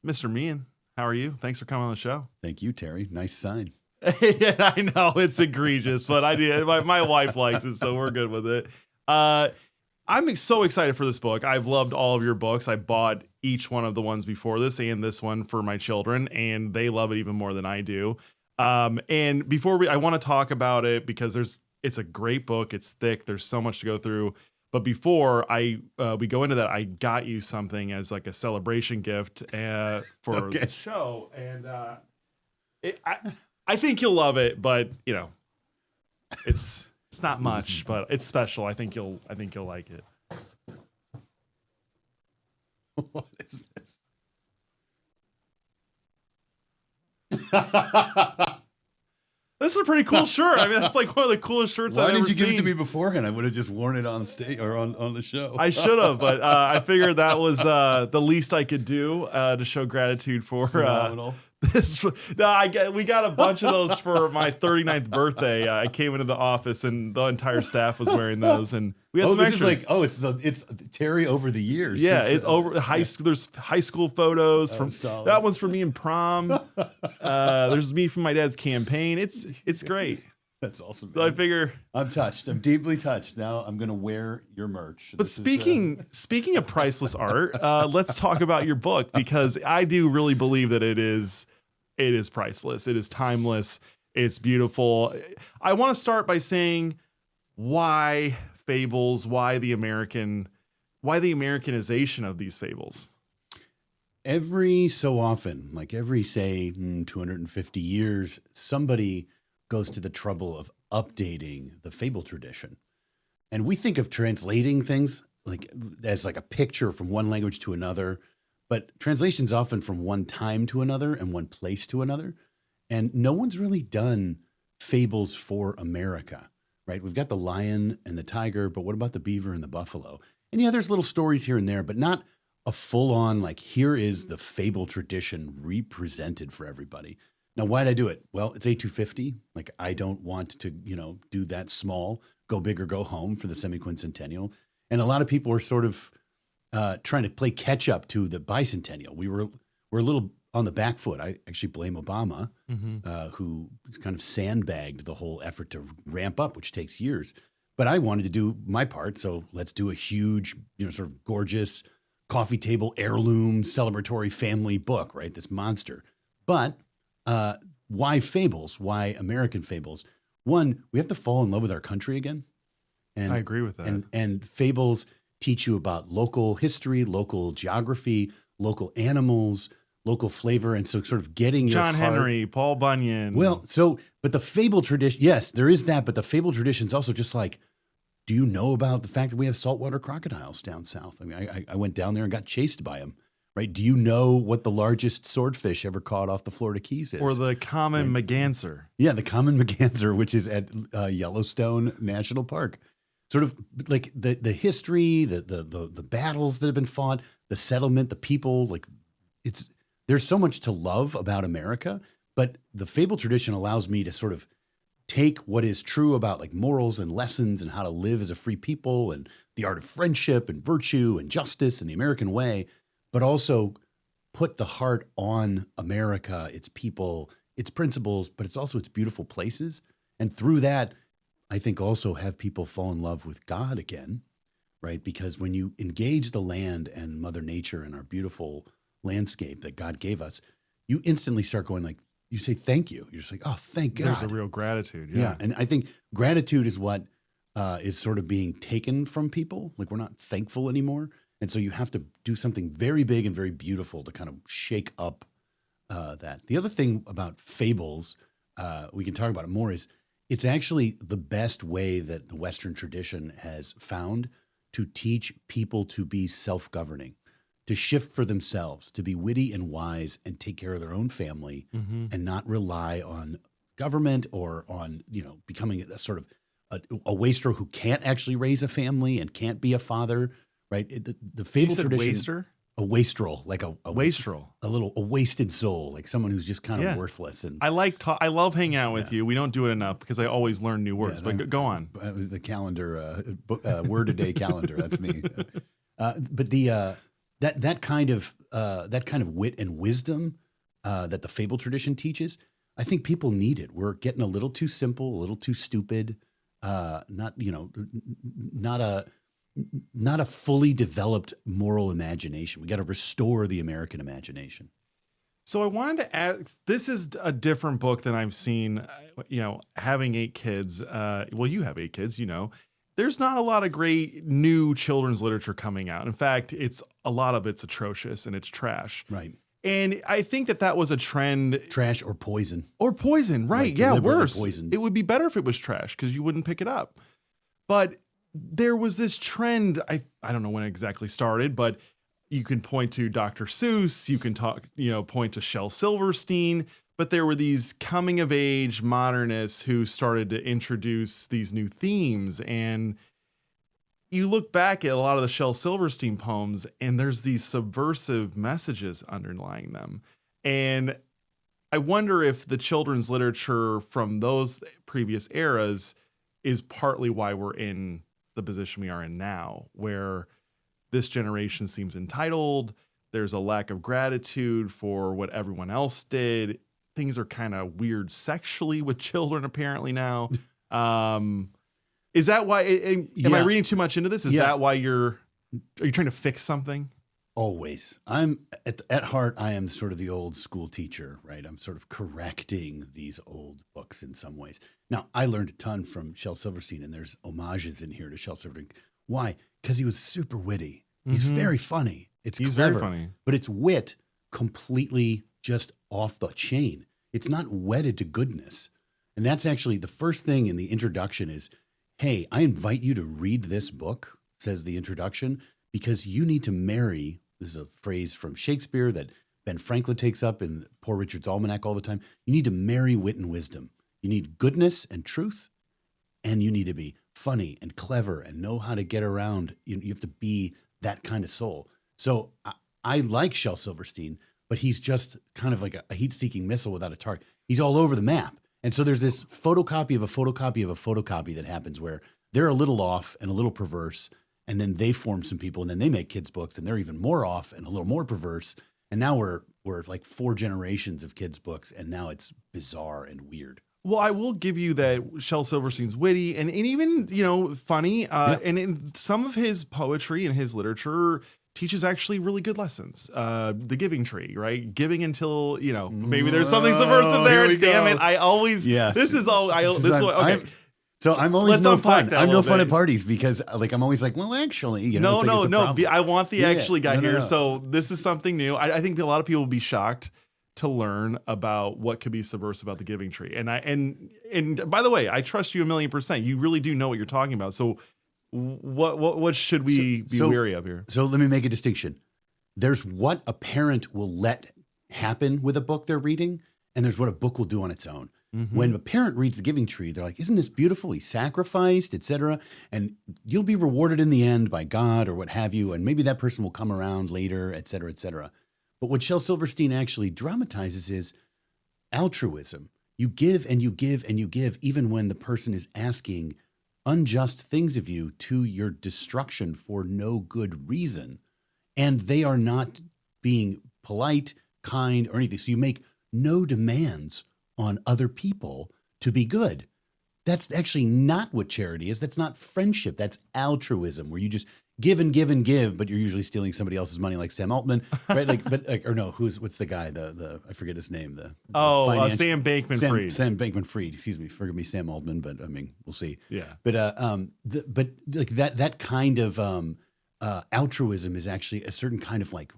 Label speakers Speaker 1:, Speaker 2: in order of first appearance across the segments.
Speaker 1: Mr. Mehan, how are you? Thanks for coming on the show.
Speaker 2: Thank you, Terry. Nice sign.
Speaker 1: Yeah, I know it's egregious, but my wife likes it, so we're good with it. I'm so excited for this book. I've loved all of your books. I bought each one of the ones before this and this one for my children, and they love it even more than I do. And before I want to talk about it because it's a great book. It's thick. There's so much to go through. But before we go into that, I got you something as like a celebration gift for the show, and I think you'll love it. But you know, it's not much, but it's special. I think you'll like it.
Speaker 2: What is this?
Speaker 1: This is a pretty cool shirt. I mean, that's like one of the coolest shirts I've ever seen.
Speaker 2: Why didn't you give it to me beforehand? I would have just worn it on stage or on the show.
Speaker 1: I should have, but I figured that was the least I could do to show gratitude for this. No, we got a bunch of those for my 39th birthday. I came into the office and the entire staff was wearing those, and we had some extras.
Speaker 2: It's Terry over the years.
Speaker 1: Yeah, it's over high school. There's high school photos from
Speaker 2: solid.
Speaker 1: That one's from me in prom. There's me from my dad's campaign. It's great.
Speaker 2: That's awesome.
Speaker 1: So I figure
Speaker 2: I'm touched. I'm deeply touched. Now I'm gonna wear your merch.
Speaker 1: But speaking of priceless art, let's talk about your book, because I do really believe that it is priceless. It is timeless. It's beautiful. I want to start by saying why fables, why the Americanization of these fables.
Speaker 2: Every so often, like every, say, 250 years, somebody goes to the trouble of updating the fable tradition. And we think of translating things like as like a picture from one language to another, but translation's often from one time to another and one place to another. And no one's really done fables for America, right? We've got the lion and the tiger, but what about the beaver and the buffalo? And yeah, there's little stories here and there, but not a full-on, like, here is the fable tradition represented for everybody. Now, why'd I do it? Well, it's A250. Like, I don't want to, do that small, go big or go home for the semi-quincentennial. And a lot of people are sort of trying to play catch up to the bicentennial. We're a little on the back foot. I actually blame Obama, who kind of sandbagged the whole effort to ramp up, which takes years. But I wanted to do my part, so let's do a huge, sort of gorgeous coffee table heirloom celebratory family book, right? This monster. But why fables? Why American fables? One, we have to fall in love with our country again. And
Speaker 1: I agree with that.
Speaker 2: And fables teach you about local history, local geography, local animals, local flavor. And so sort of getting your
Speaker 1: John Henry, Paul Bunyan.
Speaker 2: Well, but the fable tradition, yes, there is that, but the fable tradition is also just like, do you know about the fact that we have saltwater crocodiles down south? I mean, I went down there and got chased by them, right? Do you know what the largest swordfish ever caught off the Florida Keys is?
Speaker 1: Or the common merganser.
Speaker 2: Yeah, the common merganser, which is at Yellowstone National Park. Sort of like the history, the battles that have been fought, the settlement, the people, like there's so much to love about America, but the fable tradition allows me to sort of take what is true about like morals and lessons and how to live as a free people and the art of friendship and virtue and justice and the American way, but also put the heart on America, its people, its principles, but it's also its beautiful places. And through that, I think also have people fall in love with God again, right? Because when you engage the land and Mother Nature and our beautiful landscape that God gave us, you instantly start going like, you say thank you. You're just like, oh, thank God.
Speaker 1: There's a real gratitude. Yeah.
Speaker 2: And I think gratitude is what is sort of being taken from people. Like we're not thankful anymore. And so you have to do something very big and very beautiful to kind of shake up that. The other thing about fables, we can talk about it more, is it's actually the best way that the Western tradition has found to teach people to be self-governing, to shift for themselves, to be witty and wise and take care of their own family and not rely on government or on, becoming a sort of a waster who can't actually raise a family and can't be a father, right? The fable tradition.
Speaker 1: Waster?
Speaker 2: A wastrel, like a
Speaker 1: wastrel,
Speaker 2: a wasted soul, like someone who's just kind of worthless. And
Speaker 1: I love hanging out with you. We don't do it enough because I always learn new words. But go on.
Speaker 2: The calendar, word a day calendar. That's me. But the that kind of wit and wisdom that the fable tradition teaches, I think people need it. We're getting a little too simple, a little too stupid. Not a fully developed moral imagination. We got to restore the American imagination.
Speaker 1: So I wanted to ask, this is a different book than I've seen, having 8 kids. Well, you have 8 kids, there's not a lot of great new children's literature coming out. In fact, a lot of it's atrocious and it's trash.
Speaker 2: Right.
Speaker 1: And I think that was a trend.
Speaker 2: Trash or poison.
Speaker 1: Or poison, right.
Speaker 2: Like
Speaker 1: Yeah, worse.
Speaker 2: Poisoned.
Speaker 1: It would be better if it was trash because you wouldn't pick it up. But there was this trend, I don't know when it exactly started, but you can point to Dr. Seuss, you can point to Shel Silverstein, but there were these coming of age modernists who started to introduce these new themes. And you look back at a lot of the Shel Silverstein poems and there's these subversive messages underlying them. And I wonder if the children's literature from those previous eras is partly why we're in the position we are in now, where this generation seems entitled. There's a lack of gratitude for what everyone else did. Things are kind of weird sexually with children apparently now. Is that why? Am I reading too much into this? Is that why are you trying to fix something?
Speaker 2: Always. I'm at heart, I am sort of the old school teacher, right? I'm sort of correcting these old books in some ways. Now, I learned a ton from Shel Silverstein, and there's homages in here to Shel Silverstein. Why? Because he was super witty. He's very funny. He's clever, very funny, but it's wit completely just off the chain. It's not wedded to goodness. And that's actually the first thing in the introduction is, hey, I invite you to read this book, says the introduction, because you need to marry. This is a phrase from Shakespeare that Ben Franklin takes up in Poor Richard's Almanac all the time. You need to marry wit and wisdom. You need goodness and truth, and you need to be funny and clever and know how to get around. You have to be that kind of soul. So I like Shel Silverstein, but he's just kind of like a heat-seeking missile without a target. He's all over the map. And so there's this photocopy of a photocopy of a photocopy that happens where they're a little off and a little perverse, and then they form some people, and then they make kids' books, and they're even more off and a little more perverse. And now we're like 4 generations of kids' books, and now it's bizarre and weird.
Speaker 1: Well, I will give you that Shel Silverstein's witty and even, funny. And in some of his poetry and his literature teaches actually really good lessons. The Giving Tree, right? Giving until, maybe there's something subversive there. Damn it. I always, this is all, okay.
Speaker 2: So I'm always no fun. I'm no fun at parties because I'm always like, well, actually,
Speaker 1: no. I want the actually guy here. So this is something new. I think a lot of people will be shocked to learn about what could be subversive about the Giving Tree. And by the way, I trust you 1,000,000%. You really do know what you're talking about. So what should we be wary of here?
Speaker 2: So let me make a distinction. There's what a parent will let happen with a book they're reading, and there's what a book will do on its own. Mm-hmm. When a parent reads The Giving Tree, they're like, isn't this beautiful? He sacrificed, etc. And you'll be rewarded in the end by God or what have you. And maybe that person will come around later, etc., etc. But what Shel Silverstein actually dramatizes is altruism. You give and you give and you give, even when the person is asking unjust things of you to your destruction for no good reason. And they are not being polite, kind, or anything. So you make no demands on other people to be good. That's actually not what charity is. That's not friendship. That's altruism, where you just give and give and give, but you're usually stealing somebody else's money, like Sam Altman, right? What's the guy? I forget his name.
Speaker 1: Sam Bankman-Fried.
Speaker 2: Sam Bankman-Fried. Excuse me. Forgive me, Sam Altman, but I mean, we'll see.
Speaker 1: Yeah.
Speaker 2: But like that kind of altruism is actually a certain kind of like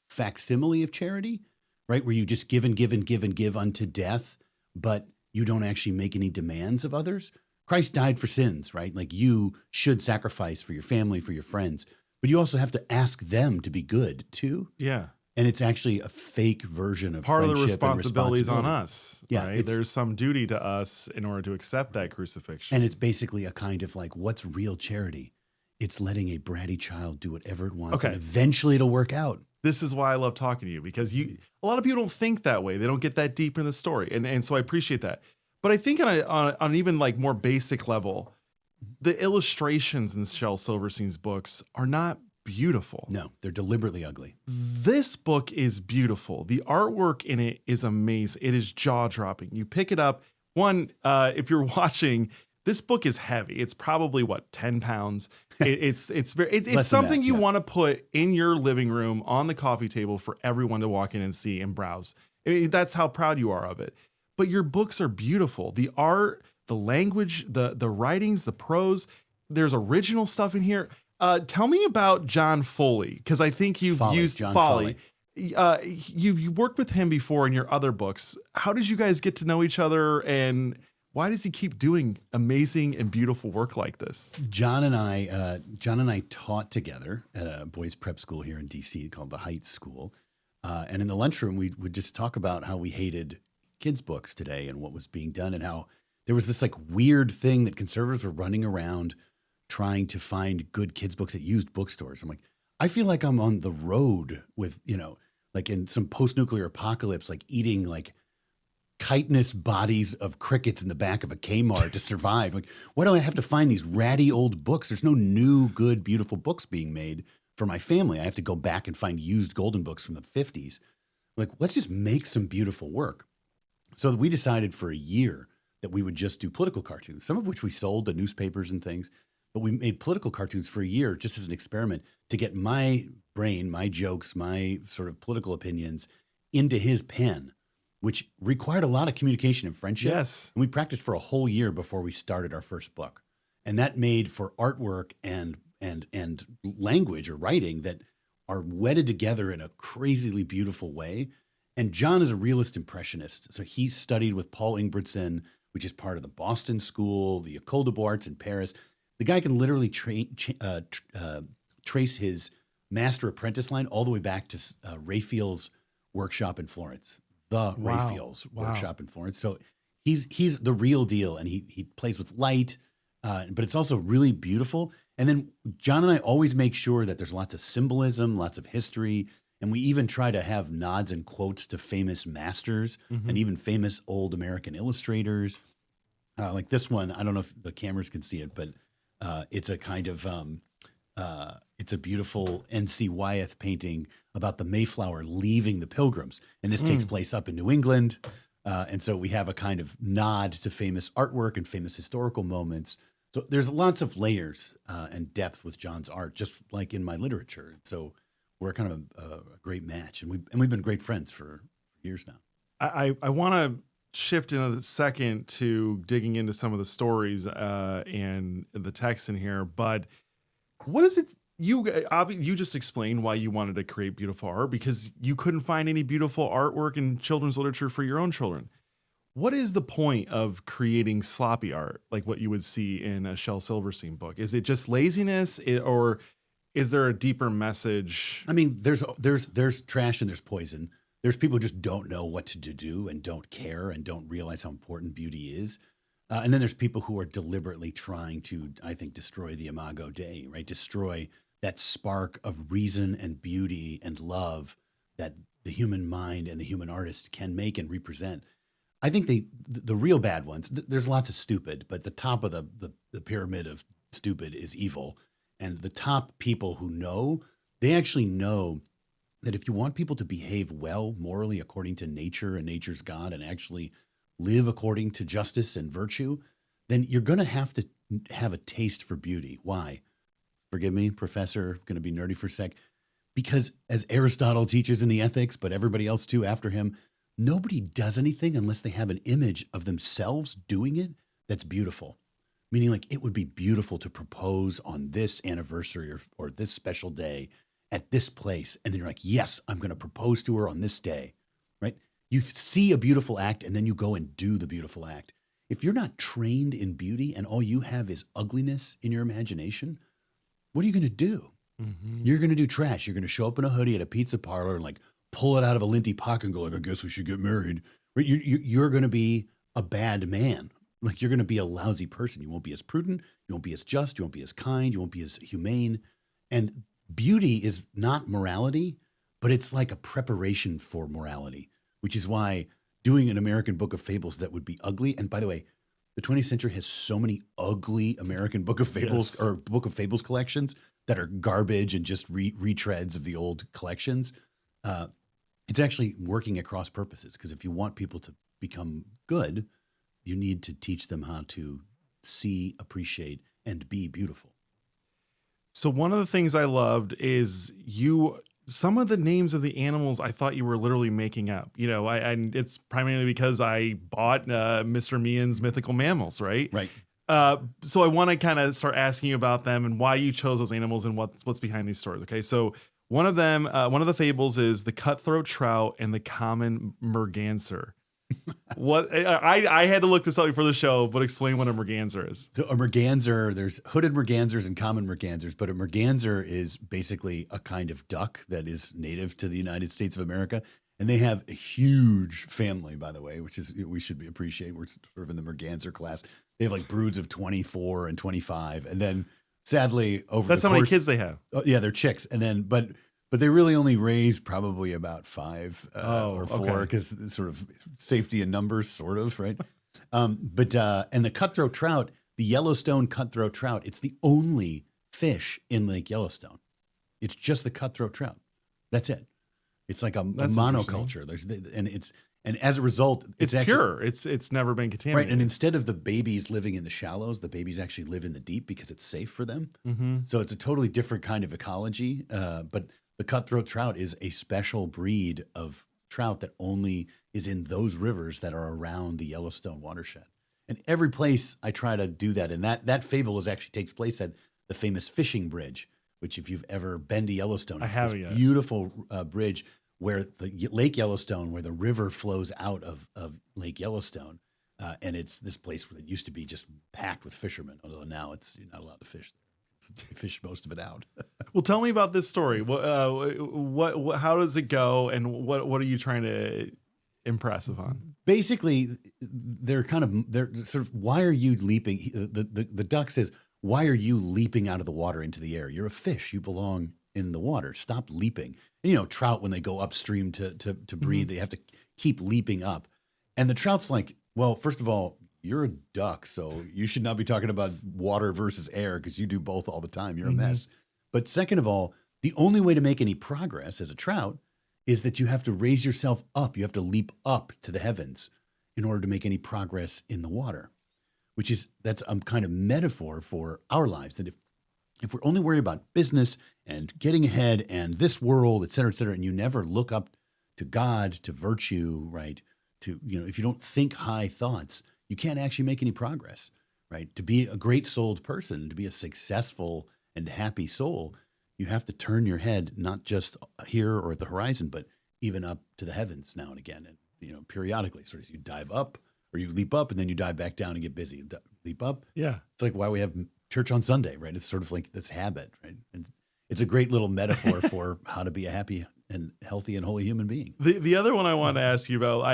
Speaker 2: facsimile of charity, right? Where you just give and give and give and give unto death, but you don't actually make any demands of others. Christ died for sins, right? Like you should sacrifice for your family, for your friends, but you also have to ask them to be good too.
Speaker 1: Yeah.
Speaker 2: And it's actually a fake version of
Speaker 1: part of the
Speaker 2: responsibility
Speaker 1: is on us.
Speaker 2: Yeah.
Speaker 1: Right? There's some duty to us in order to accept that crucifixion.
Speaker 2: And it's basically a kind of like, what's real charity? It's letting a bratty child do whatever it wants. Okay. And eventually it'll work out.
Speaker 1: This is why I love talking to you, because a lot of people don't think that way. They don't get that deep in the story. And so I appreciate that. But I think on an even like more basic level, the illustrations in Shel Silverstein's books are not beautiful.
Speaker 2: No, they're deliberately ugly.
Speaker 1: This book is beautiful. The artwork in it is amazing. It is jaw-dropping. You pick it up. One, if you're watching, this book is heavy. It's probably 10 pounds. It's something you want to put in your living room on the coffee table for everyone to walk in and see and browse. That's how proud you are of it. But your books are beautiful. The art, the language, the writings, the prose. There's original stuff in here. Tell me about John Foley, because I think you've used
Speaker 2: John
Speaker 1: Foley. You've worked with him before in your other books. How did you guys get to know each other, and why does he keep doing amazing and beautiful work like this?
Speaker 2: John and I taught together at a boys' prep school here in DC called the Heights School. And in the lunchroom, we would just talk about how we hated kids' books today and what was being done, and how there was this weird thing that conservatives were running around trying to find good kids' books at used bookstores. I'm like, I feel like I'm on the road with, in some post-nuclear apocalypse, eating chitinous bodies of crickets in the back of a Kmart to survive. Why do I have to find these ratty old books? There's no new, good, beautiful books being made for my family. I have to go back and find used golden books from the 50s. Let's just make some beautiful work. So we decided for a year that we would just do political cartoons, some of which we sold to newspapers and things. But we made political cartoons for a year just as an experiment to get my brain, my jokes, my sort of political opinions into his pen, which required a lot of communication and friendship.
Speaker 1: Yes.
Speaker 2: And we practiced for a whole year before we started our first book. And that made for artwork and language or writing that are wedded together in a crazily beautiful way. And John is a realist impressionist. So he studied with Paul Ingbritson, which is part of the Boston School, the École des Beaux-Arts in Paris. The guy can literally trace his master-apprentice line all the way back to Raphael's workshop in Florence. Raphael's workshop in Florence. So he's the real deal, and he plays with light, but it's also really beautiful. And then John and I always make sure that there's lots of symbolism, lots of history, and we even try to have nods and quotes to famous masters and even famous old American illustrators. Like this one, I don't know if the cameras can see it, but it's a kind of it's a beautiful N.C. Wyeth painting about the Mayflower leaving the Pilgrims, and this takes place up in New England, and so we have a kind of nod to famous artwork and famous historical moments. So there's lots of layers and depth with John's art, just like in my literature. So we're kind of a great match, and we've been great friends for years now.
Speaker 1: I want to shift in a second to digging into some of the stories and the text in here, but what is it? You just explained why you wanted to create beautiful art, because you couldn't find any beautiful artwork in children's literature for your own children. What is the point of creating sloppy art like what you would see in a Shel Silverstein book? Is it just laziness, or is there a deeper message?
Speaker 2: I mean, there's trash and there's poison. There's people who just don't know what to do and don't care and don't realize how important beauty is. And then there's people who are deliberately trying to, I think, destroy the Imago Dei, right? Destroy that spark of reason and beauty and love that the human mind and the human artist can make and represent. I think the real bad ones, there's lots of stupid, but the top of the pyramid of stupid is evil. And the top people who know, they actually know that if you want people to behave well morally according to nature and nature's God and actually live according to justice and virtue, then you're going to have a taste for beauty. Why? Forgive me, professor, going to be nerdy for a sec. Because as Aristotle teaches in the Ethics, but everybody else too after him, nobody does anything unless they have an image of themselves doing it that's beautiful. Meaning it would be beautiful to propose on this anniversary or this special day at this place. And then you're like, yes, I'm going to propose to her on this day, right? You see a beautiful act and then you go and do the beautiful act. If you're not trained in beauty and all you have is ugliness in your imagination, what are you going to do? Mm-hmm. You're going to do trash. You're going to show up in a hoodie at a pizza parlor and pull it out of a linty pocket and go I guess we should get married. Right? You're going to be a bad man. You're going to be a lousy person. You won't be as prudent. You won't be as just. You won't be as kind. You won't be as humane. And beauty is not morality, but it's like a preparation for morality, which is why doing an American Book of Fables that would be ugly. And by the way, The 20th century has so many ugly American Book of Fables
Speaker 1: Yes.
Speaker 2: or Book of Fables collections that are garbage and just retreads of the old collections. It's actually working at cross purposes, because if you want people to become good, you need to teach them how to see, appreciate, and be beautiful.
Speaker 1: So one of the things I loved is some of the names of the animals I thought you were literally making up. You know, and it's primarily because I bought Mr. Mehan's Mythical Mammals, right?
Speaker 2: Right.
Speaker 1: So I want to kind of start asking you about them and why you chose those animals and what's behind these stories. Okay, so one of the fables is the cutthroat trout and the common merganser. What I had to look this up before the show, but explain what a merganser is.
Speaker 2: So a merganser, there's hooded mergansers and common mergansers, but a merganser is basically a kind of duck that is native to the United States of America. And they have a huge family, by the way, which is, we should appreciate. We're sort of in the merganser class. They have like broods of 24 and 25. And then sadly,
Speaker 1: That's how many kids they have.
Speaker 2: Yeah, they're chicks. And then, but they really only raise probably about 5 or 4, because sort of safety in numbers, sort of, right? And the cutthroat trout, the Yellowstone cutthroat trout, it's the only fish in Lake Yellowstone. It's just the cutthroat trout. That's it. It's like a monoculture. And as a result,
Speaker 1: it's
Speaker 2: actually
Speaker 1: pure. It's never been contaminated.
Speaker 2: Right. And instead of the babies living in the shallows, the babies actually live in the deep because it's safe for them.
Speaker 1: Mm-hmm.
Speaker 2: So it's a totally different kind of ecology. But the cutthroat trout is a special breed of trout that only is in those rivers that are around the Yellowstone watershed. And every place I try to do that, and that fable actually takes place at the famous fishing bridge, which if you've ever been to Yellowstone, it's this beautiful bridge where the Lake Yellowstone, where the river flows out of Lake Yellowstone. And it's this place where it used to be just packed with fishermen, although now you're not allowed to fish there. They fish most of it out.
Speaker 1: Well, tell me about this story. What how does it go, and what are you trying to impress upon?
Speaker 2: Basically, they're sort of, why are you leaping? The duck says, why are you leaping out of the water into the air? You're a fish. You belong in the water. Stop leaping. And, trout, when they go upstream to breathe, they have to keep leaping up. And the trout's like, well, first of all, you're a duck, so you should not be talking about water versus air, because you do both all the time. You're a mess. But second of all, the only way to make any progress as a trout is that you have to raise yourself up. You have to leap up to the heavens in order to make any progress in the water, that's a kind of metaphor for our lives. That if we're only worried about business and getting ahead and this world, et cetera, and you never look up to God, to virtue, right? If you don't think high thoughts, you can't actually make any progress, right? To be a great-souled person, to be a successful and happy soul, you have to turn your head not just here or at the horizon, but even up to the heavens now and again, and periodically. Sort of, you dive up or you leap up, and then you dive back down and get busy. Leap up.
Speaker 1: Yeah,
Speaker 2: it's like why we have church on Sunday, right? It's sort of like this habit, right? And it's a great little metaphor for how to be a happy and healthy and holy human being.
Speaker 1: The other one I wanted to ask you about,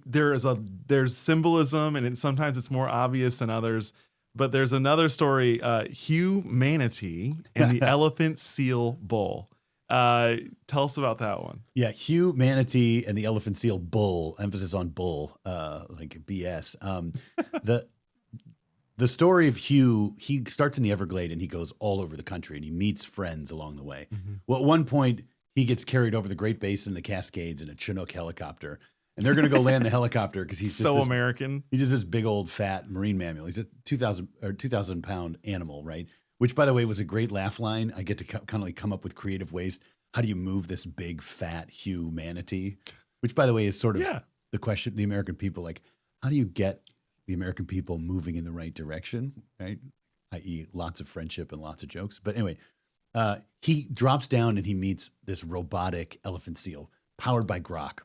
Speaker 1: there's symbolism, and sometimes it's more obvious than others, but there's another story, Hugh Manatee and the Elephant Seal Bull. Tell us about that one.
Speaker 2: Yeah, Hugh Manatee and the Elephant Seal Bull, emphasis on bull, like BS. The story of Hugh, he starts in the Everglade and he goes all over the country and he meets friends along the way. Mm-hmm. Well, at one point, he gets carried over the Great Basin, the Cascades, in a Chinook helicopter. And they're going to go land the helicopter because he's
Speaker 1: so American.
Speaker 2: He's just this big old fat marine mammal. He's a 2,000 pound animal, right? Which, by the way, was a great laugh line. I get to kind of like come up with creative ways. How do you move this big fat Hugh Manatee? Which, by the way, is sort of the question. The American people, like, how do you get the American people moving in the right direction, right? I.e., lots of friendship and lots of jokes. But anyway, he drops down and he meets this robotic elephant seal powered by Grok.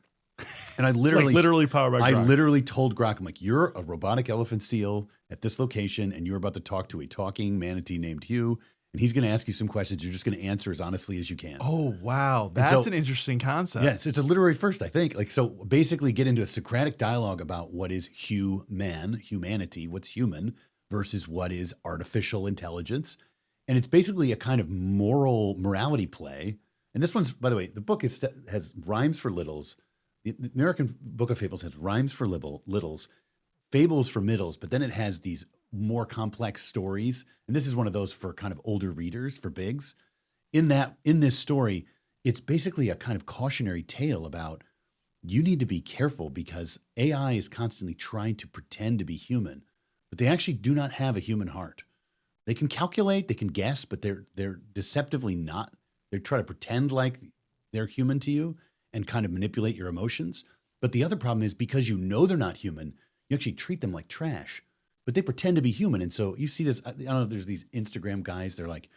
Speaker 2: And I literally
Speaker 1: powered by Grok.
Speaker 2: I literally told Grok, I'm like, you're a robotic elephant seal at this location, and you're about to talk to a talking manatee named Hugh, and he's going to ask you some questions. You're just going to answer as honestly as you can.
Speaker 1: Oh, wow. That's an interesting concept.
Speaker 2: Yes, it's a literary first, I think. Like, so basically get into a Socratic dialogue about what is humanity, what's human versus what is artificial intelligence. And it's basically a kind of morality play. And this one's, by the way, the book has rhymes for littles. The American Book of Fables has rhymes for littles, fables for middles, but then it has these more complex stories. And this is one of those for kind of older readers, for bigs. In this story, it's basically a kind of cautionary tale about you need to be careful because AI is constantly trying to pretend to be human, but they actually do not have a human heart. They can calculate, they can guess, but they're deceptively not. They try to pretend like they're human to you and kind of manipulate your emotions. But the other problem is because you know they're not human, you actually treat them like trash, but they pretend to be human. And so you see this, I don't know if there's these Instagram guys, they're like,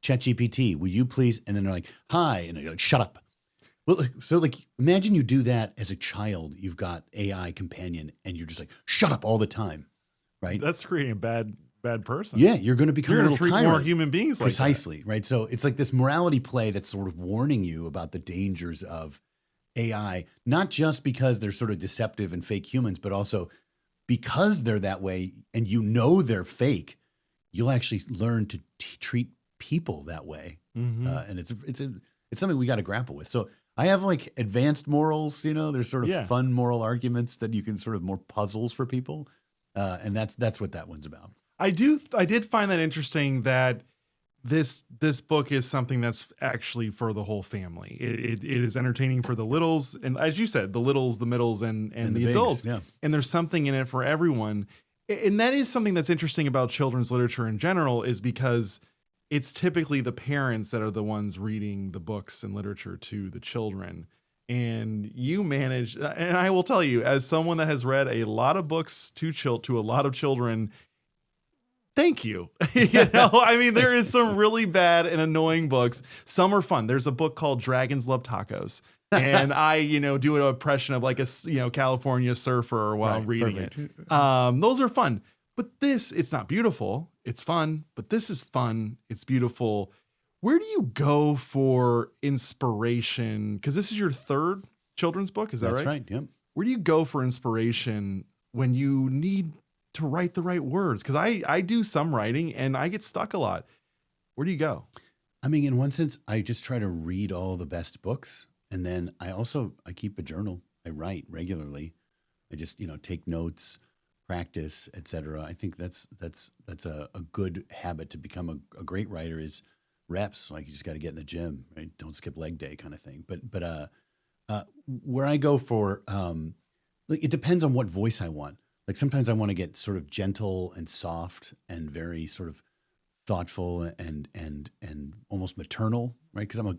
Speaker 2: ChatGPT, will you please? And then they're like, hi. And you're like, shut up. Well, so like, imagine you do that as a child. You've got AI companion and you're just like, shut up all the time, right?
Speaker 1: That's creating a bad person.
Speaker 2: Yeah, you're going to become a little
Speaker 1: treat
Speaker 2: tyrant.
Speaker 1: more human beings like
Speaker 2: Precisely, right? So it's like this morality play that's sort of warning you about the dangers of AI, not just because they're sort of deceptive and fake humans, but also because they're that way and you know they're fake, you'll actually learn to treat people that way.
Speaker 1: Mm-hmm.
Speaker 2: And it's something we got to grapple with. So I have like advanced morals, there's sort of fun moral arguments that you can sort of more puzzles for people. And that's what that one's about.
Speaker 1: I did find that interesting that this book is something that's actually for the whole family. It is entertaining for the littles. And as you said, the littles, the middles, and the
Speaker 2: bigs,
Speaker 1: adults.
Speaker 2: yeah.
Speaker 1: And there's something in it for everyone. And that is something that's interesting about children's literature in general, is because it's typically the parents that are the ones reading the books and literature to the children. And you manage, and I will tell you, as someone that has read a lot of books to a lot of children, thank you. I mean, there is some really bad and annoying books. Some are fun. There's a book called Dragons Love Tacos. And I, do an impression of like a, California surfer while reading it. Those are fun. But it's not beautiful. It's fun, but this is fun. It's beautiful. Where do you go for inspiration? Because this is your third children's book. Is that right?
Speaker 2: That's right. Yep.
Speaker 1: Where do you go for inspiration when you need to write the right words? Because I do some writing and I get stuck a lot. Where do you go?
Speaker 2: I mean, in one sense, I just try to read all the best books. And then I keep a journal. I write regularly. I just, take notes, practice, etc. I think that's a good habit to become a great writer, is reps. Like, you just got to get in the gym, right? Don't skip leg day kind of thing. But where I go for, like, it depends on what voice I want. Like, sometimes I want to get sort of gentle and soft and very sort of thoughtful and almost maternal, right? Because I'm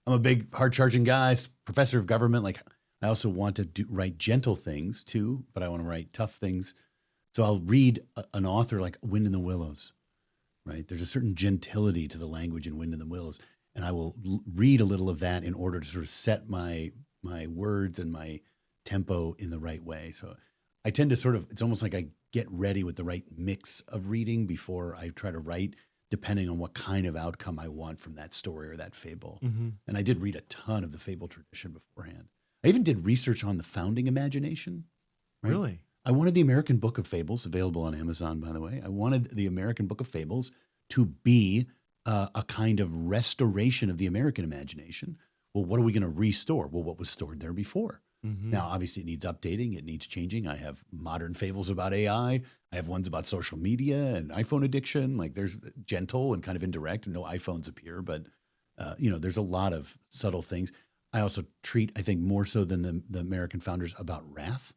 Speaker 2: a big hard charging guy, professor of government. Like, I also want to write gentle things too, but I want to write tough things. So I'll read an author like Wind in the Willows, right? There's a certain gentility to the language in Wind in the Willows, and I will read a little of that in order to sort of set my words and my tempo in the right way. So I tend to it's almost like I get ready with the right mix of reading before I try to write, depending on what kind of outcome I want from that story or that fable. Mm-hmm. And I did read a ton of the fable tradition beforehand. I even did research on the founding imagination. Right?
Speaker 1: Really?
Speaker 2: I wanted the American Book of Fables, available on Amazon, by the way. I wanted the American Book of Fables to be a kind of restoration of the American imagination. Well, what are we going to restore? Well, what was stored there before? Mm-hmm. Now, obviously, it needs updating. It needs changing. I have modern fables about AI. I have ones about social media and iPhone addiction. Like, there's gentle and kind of indirect, and no iPhones appear. But, there's a lot of subtle things. I also treat, I think, more so than the American founders, about wrath.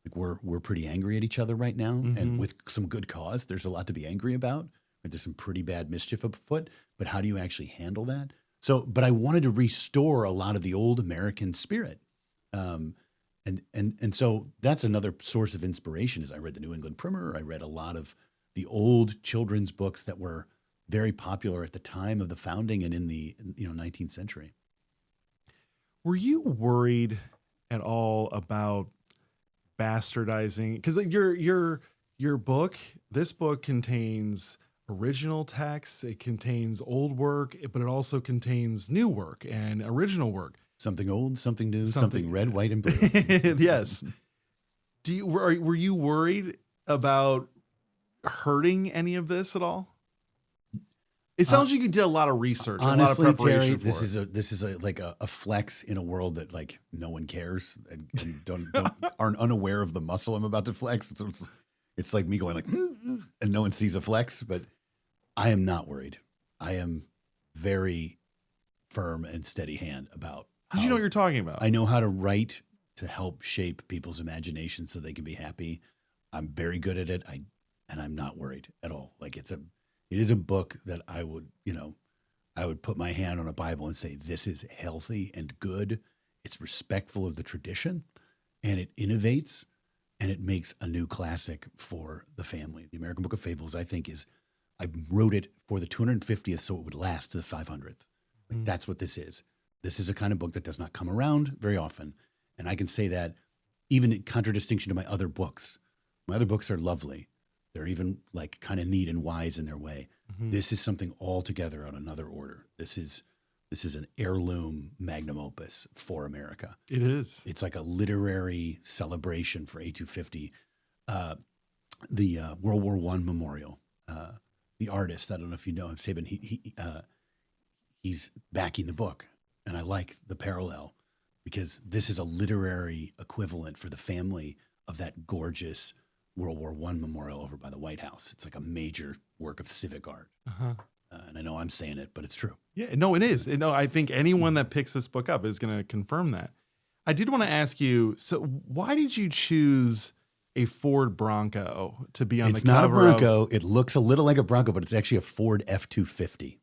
Speaker 2: Like, we're pretty angry at each other right now, mm-hmm. and with some good cause. There's a lot to be angry about. Right? There's some pretty bad mischief afoot. But how do you actually handle that? But I wanted to restore a lot of the old American spirit. And so that's another source of inspiration. Is I read the New England Primer. I read a lot of the old children's books that were very popular at the time of the founding and in the 19th century.
Speaker 1: Were you worried at all about bastardizing? Because your book, this book contains original text, it contains old work, but it also contains new work and original work.
Speaker 2: Something old, something new, something red, white, and blue.
Speaker 1: Yes. Were you worried about hurting any of this at all? It sounds like you did a lot of research,
Speaker 2: Honestly,
Speaker 1: a lot of preparation
Speaker 2: Terry,
Speaker 1: for
Speaker 2: this is like a flex in a world that like no one cares and aren't unaware of the muscle I'm about to flex. It's like me going like, and no one sees a flex, but I am not worried. I am very firm and steady hand about.
Speaker 1: You know what you're talking about.
Speaker 2: I know how to write to help shape people's imagination so they can be happy. I'm very good at it. And I'm not worried at all. Like it is a book that I would put my hand on a Bible and say, this is healthy and good. It's respectful of the tradition, and it innovates, and it makes a new classic for the family. The American Book of Fables, I think, I wrote it for the 250th so it would last to the 500th. Like, that's what this is. This is a kind of book that does not come around very often. And I can say that even in contradistinction to my other books. My other books are lovely. They're even like kind of neat and wise in their way. Mm-hmm. This is something altogether on another order. This is an heirloom magnum opus for America.
Speaker 1: It is.
Speaker 2: It's like a literary celebration for A250. The World War I memorial. The artist, I don't know if you know him, Sabin, he's backing the book. And I like the parallel because this is a literary equivalent for the family of that gorgeous World War I memorial over by the White House. It's like a major work of civic art. Uh-huh. And I know I'm saying it, but it's true.
Speaker 1: Yeah, no, it is. No, I think anyone that picks this book up is going to confirm that. I did want to ask you, so why did you choose a Ford Bronco to be on the cover?
Speaker 2: It's not a Bronco. It looks a little like a Bronco, but it's actually a Ford F-250.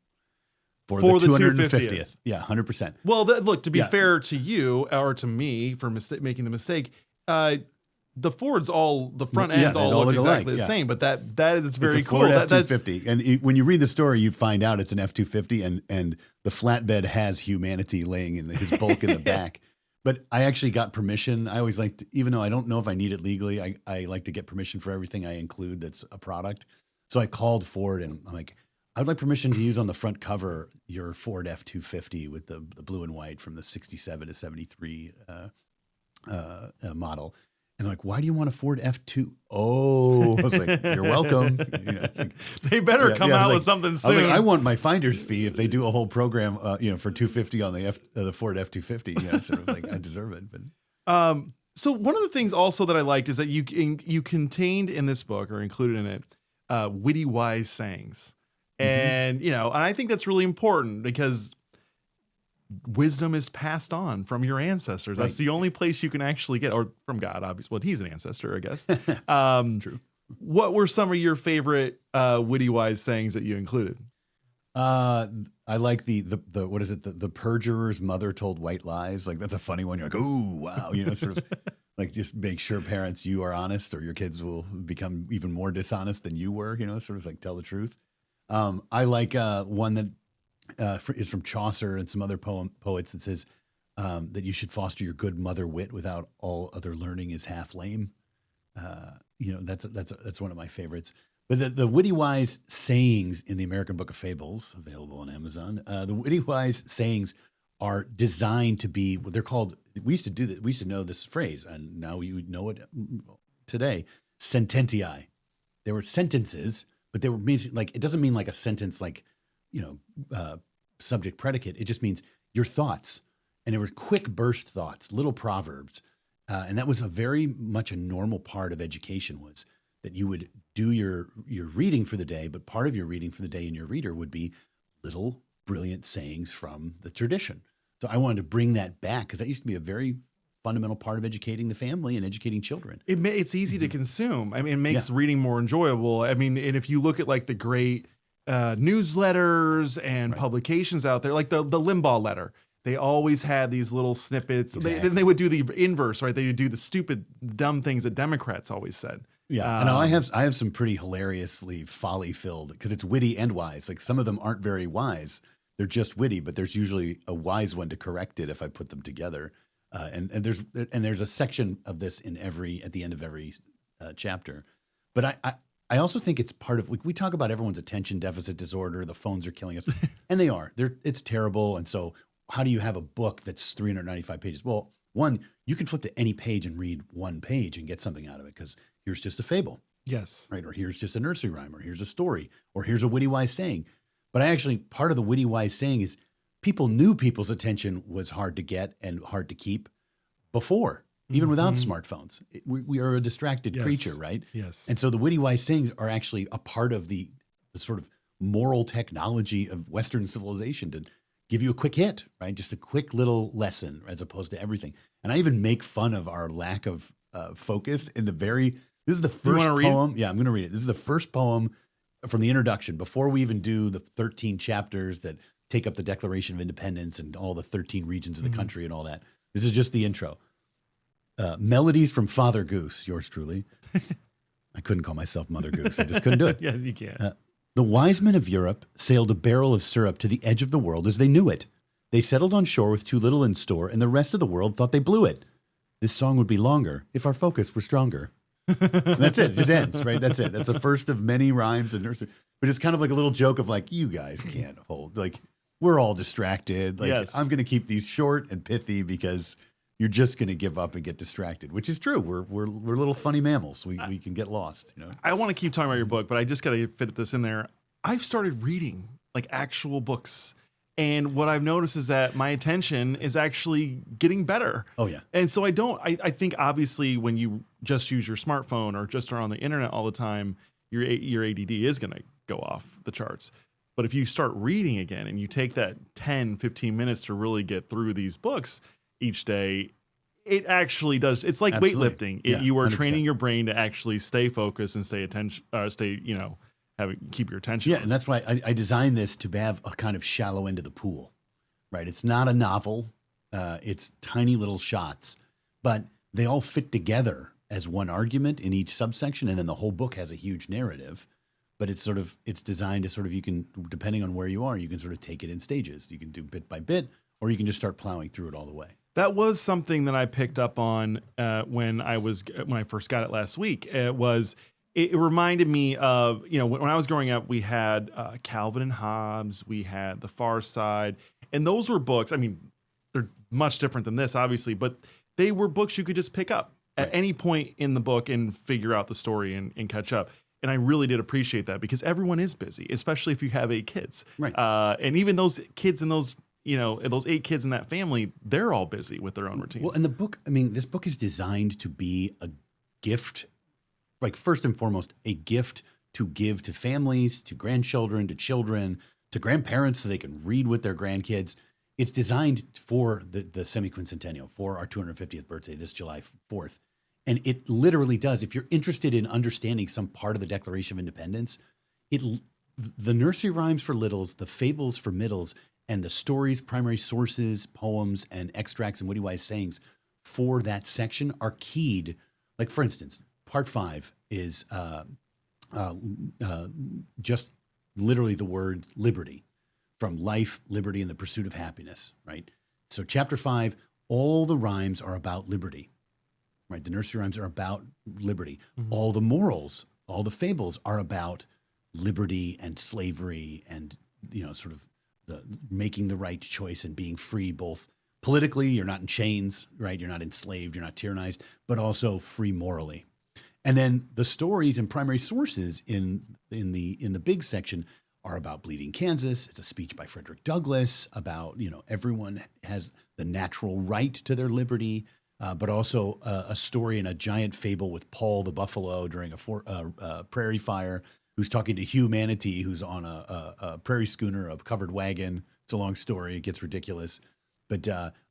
Speaker 2: For the 250th. Yeah, 100%.
Speaker 1: Well, look, to be fair to you or to me for making the mistake, the Fords the front ends all look exactly the same, but that is very cool.
Speaker 2: Ford F-250. And when you read the story, you find out it's an F-250 and the flatbed has humanity laying in his bulk in the back. But I actually got permission. I always like to, even though I don't know if I need it legally, I like to get permission for everything I include that's a product. So I called Ford and I'm like, I would like permission to use on the front cover your Ford F-250 with the blue and white from the 67 to 73 model. And they're like, why do you want a Ford F2? Oh, I was like, you're welcome.
Speaker 1: They better come out with something soon.
Speaker 2: I want my finder's fee if they do a whole program, for $250 on the Ford F-250. Sort of like I deserve it. But
Speaker 1: so one of the things also that I liked is that you contained in this book or included in it witty, wise sayings. And, and I think that's really important because wisdom is passed on from your ancestors. That's the only place you can actually get, or from God, obviously. Well, he's an ancestor, I guess.
Speaker 2: True.
Speaker 1: What were some of your favorite witty, wise sayings that you included?
Speaker 2: I like the what is it? The perjurer's mother told white lies. Like that's a funny one. You're like, oh wow, sort of like just make sure parents you are honest, or your kids will become even more dishonest than you were. Sort of like tell the truth. I like one that is from Chaucer and some other poets that says that you should foster your good mother wit without all other learning is half lame. That's one of my favorites. But the witty wise sayings in the American Book of Fables, available on Amazon, the witty wise sayings are designed to be what they're called. We used to do that. We used to know this phrase, and now you know it today. Sententiae. They were sentences, but they were like it doesn't mean like a sentence like subject predicate. It just means your thoughts, and they were quick burst thoughts, little proverbs, and that was a very much a normal part of education was that you would do your reading for the day, but part of your reading for the day in your reader would be little brilliant sayings from the tradition. So I wanted to bring that back because that used to be a very fundamental part of educating the family and educating children.
Speaker 1: It's easy to consume. I mean, it makes reading more enjoyable. I mean, and if you look at like the great newsletters and publications out there, like the Limbaugh letter, they always had these little snippets.
Speaker 2: Exactly.
Speaker 1: They would do the inverse, right? They would do the stupid, dumb things that Democrats always said.
Speaker 2: Yeah, and I have some pretty hilariously folly-filled because it's witty and wise. Like some of them aren't very wise; they're just witty. But there's usually a wise one to correct it if I put them together. And there's a section of this at the end of every chapter. But I also think it's part of we talk about everyone's attention deficit disorder. The phones are killing us, and they are. It's terrible. And so, how do you have a book that's 395 pages? Well, one, you can flip to any page and read one page and get something out of it because here's just a fable.
Speaker 1: Yes.
Speaker 2: Right. Or here's just a nursery rhyme, or here's a story, or here's a witty wise saying. But part of the witty wise saying is people knew people's attention was hard to get and hard to keep before, even without smartphones. We are a distracted creature, right?
Speaker 1: Yes.
Speaker 2: And so the witty wise sayings are actually a part of the sort of moral technology of Western civilization to give you a quick hit, right? Just a quick little lesson as opposed to everything. And I even make fun of our lack of focus in this is the first poem. Yeah, I'm going to read it. This is the first poem from the introduction before we even do the 13 chapters that take up the Declaration of Independence and all the 13 regions of the country and all that. This is just the intro. Melodies from Father Goose, yours truly. I couldn't call myself Mother Goose. I just couldn't do it.
Speaker 1: Yeah, you can't.
Speaker 2: The wise men of Europe sailed a barrel of syrup to the edge of the world as they knew it. They settled on shore with too little in store, and the rest of the world thought they blew it. This song would be longer if our focus were stronger. And that's it. It just ends, right? That's it. That's the first of many rhymes in nursery. But it's kind of like a little joke of like, you guys can't hold, like, we're all distracted. Like,
Speaker 1: Yes.
Speaker 2: I'm going to keep these short and pithy because you're just going to give up and get distracted, which is true. We're little funny mammals. We can get lost, you know?
Speaker 1: I want to keep talking about your book, but I just got to fit this in there. I've started reading like actual books. And what I've noticed is that my attention is actually getting better.
Speaker 2: Oh, yeah.
Speaker 1: And so I think obviously when you just use your smartphone or just are on the internet all the time, your ADD is going to go off the charts. But if you start reading again and you take that 10, 15 minutes to really get through these books each day, it actually does. It's like
Speaker 2: Absolutely.
Speaker 1: weightlifting.
Speaker 2: Yeah,
Speaker 1: You are
Speaker 2: 100%.
Speaker 1: training your brain to actually stay focused and keep your attention.
Speaker 2: Yeah, and that's why I designed this to have a kind of shallow end of the pool, right? It's not a novel. It's tiny little shots, but they all fit together as one argument in each subsection, and then the whole book has a huge narrative. But it's designed to sort of, you can, depending on where you are, you can sort of take it in stages. You can do bit by bit, or you can just start plowing through it all the way.
Speaker 1: That was something that I picked up on when I first got it last week. It reminded me of, when I was growing up, we had Calvin and Hobbes, we had The Far Side, and those were books. I mean, they're much different than this, obviously, but they were books you could just pick up at any point in the book and figure out the story and catch up. And I really did appreciate that because everyone is busy, especially if you have 8 kids.
Speaker 2: Right.
Speaker 1: And even those kids and those 8 kids in that family, they're all busy with their own routines.
Speaker 2: Well, and the book, this book is designed to be a gift, like first and foremost, a gift to give to families, to grandchildren, to children, to grandparents so they can read with their grandkids. It's designed for the semi-quincentennial, for our 250th birthday, this July 4th. And it literally does. If you're interested in understanding some part of the Declaration of Independence, the nursery rhymes for littles, the fables for middles, and the stories, primary sources, poems, and extracts and witty wise sayings for that section are keyed. Like, for instance, part 5 is just literally the word liberty, from life, liberty, and the pursuit of happiness, right? So chapter 5, all the rhymes are about liberty, right? The nursery rhymes are about liberty. Mm-hmm. All the morals, all the fables are about liberty and slavery and, sort of making the right choice and being free, both politically, you're not in chains, right? You're not enslaved, you're not tyrannized, but also free morally. And then the stories and primary sources in the big section are about Bleeding Kansas. It's a speech by Frederick Douglass about, everyone has the natural right to their liberty, but also a story and a giant fable with Paul the buffalo during a prairie fire, who's talking to humanity, who's on a prairie schooner, a covered wagon. It's a long story. It gets ridiculous. But